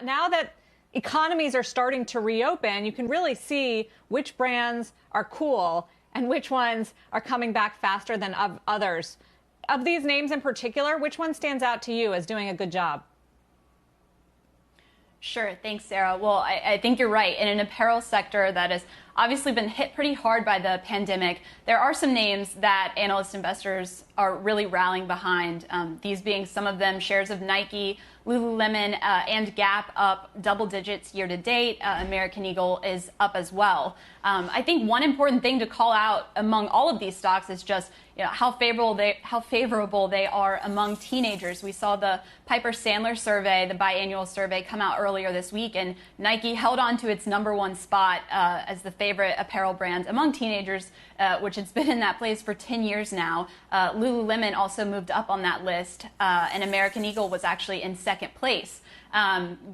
Now that economies are starting to reopen, you can really see which brands are cool and which ones are coming back faster than others. Of these names in particular, which one stands out to you as doing a good job? Sure. Thanks, Sarah. Well, I think you're right. In an apparel sector that has obviously been hit pretty hard by the pandemic, there are some names that analyst investors are really rallying behind, these being some of them shares of Nike, Lululemon, and Gap up double digits year to date. American Eagle is up as well. I think one important thing to call out among all of these stocks is just how favorable they are among teenagers. We saw the Piper Sandler survey, the biannual survey, come out earlier this week, and Nike held on to its #1 spot as the favorite apparel brand among teenagers, which it's been in that place for 10 years now. Lululemon also moved up on that list, and American Eagle was actually in second place.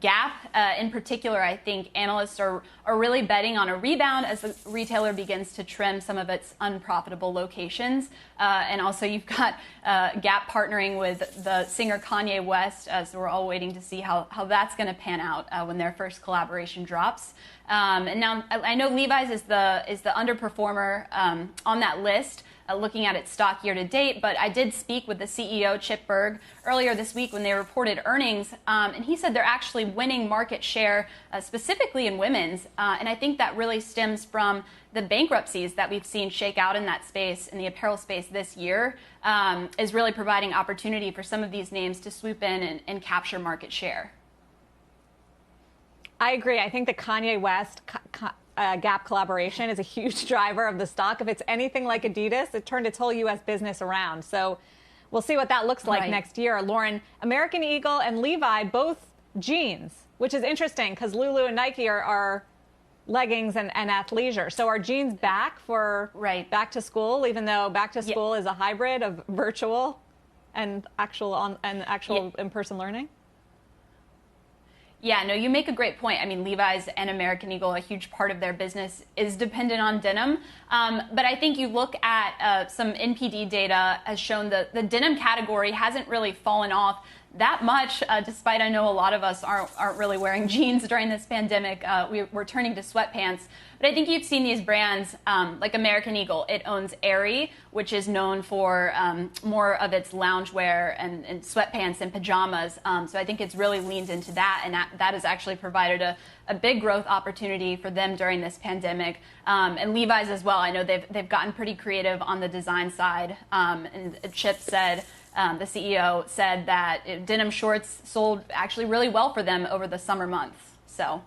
Gap, in particular, I think analysts are really betting on a rebound as the retailer begins to trim some of its unprofitable locations. And also you've got Gap partnering with the singer Kanye West, so we're all waiting to see how that's going to pan out when their first collaboration drops. And now I know Levi's is the underperformer on that list, looking at its stock year to date, but I did speak with the CEO, Chip Bergh, earlier this week when they reported earnings, and he said they're actually winning market share, specifically in women's, and I think that really stems from the bankruptcies that we've seen shake out in that space, in the apparel space this year, is really providing opportunity for some of these names to swoop in and capture market share. I agree. I think the Kanye West Gap collaboration is a huge driver of the stock. If it's anything like Adidas, it turned its whole U.S. business around. So we'll see what that looks like next year. Lauren, American Eagle and Levi, both jeans, which is interesting because Lulu and Nike are leggings and athleisure. So are jeans back for back to school, even though back to school is a hybrid of virtual and actual in-person learning? Yeah, no, you make a great point. I mean, Levi's and American Eagle, a huge part of their business is dependent on denim. But I think you look at some NPD data has shown that the denim category hasn't really fallen off that much, despite I know a lot of us aren't really wearing jeans during this pandemic. We're turning to sweatpants. But I think you've seen these brands like American Eagle. It owns Aerie, which is known for more of its loungewear and sweatpants and pajamas. So I think it's really leaned into that, and that has actually provided a big growth opportunity for them during this pandemic. And Levi's as well. I know they've gotten pretty creative on the design side. And Chip said, the CEO said that denim shorts sold actually really well for them over the summer months. So.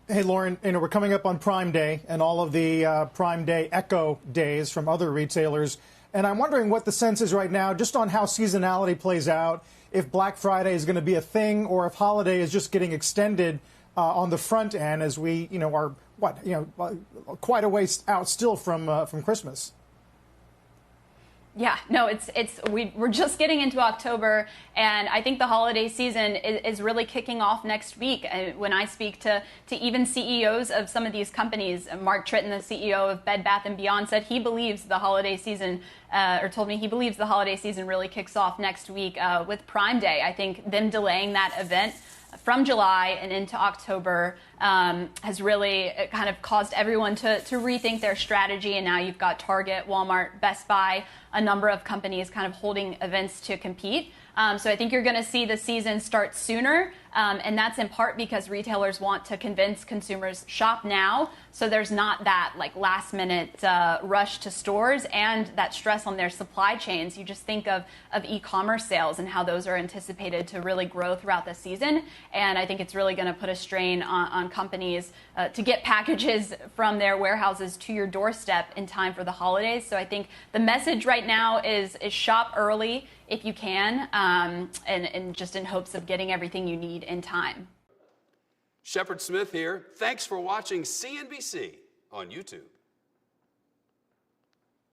Hey, Lauren, we're coming up on Prime Day and all of the Prime Day echo days from other retailers. And I'm wondering what the sense is right now, just on how seasonality plays out, if Black Friday is going to be a thing or if holiday is just getting extended on the front end as we, are quite a ways out still from Christmas. Yeah, no, we're just getting into October, and I think the holiday season is really kicking off next week. When I speak to even CEOs of some of these companies, Mark Tritton, the CEO of Bed Bath & Beyond, said he believes the holiday season, or told me he believes the holiday season really kicks off next week with Prime Day. I think them delaying that event from July and into October has really kind of caused everyone to rethink their strategy. And now you've got Target, Walmart, Best Buy, a number of companies kind of holding events to compete. So I think you're going to see the season start sooner. And that's in part because retailers want to convince consumers shop now. So there's not that last minute rush to stores and that stress on their supply chains. You just think of e-commerce sales and how those are anticipated to really grow throughout the season. And I think it's really going to put a strain on companies to get packages from their warehouses to your doorstep in time for the holidays. So I think the message right now is shop early if you can, and just in hopes of getting everything you need in time. Shepard Smith here. Thanks for watching CNBC on YouTube.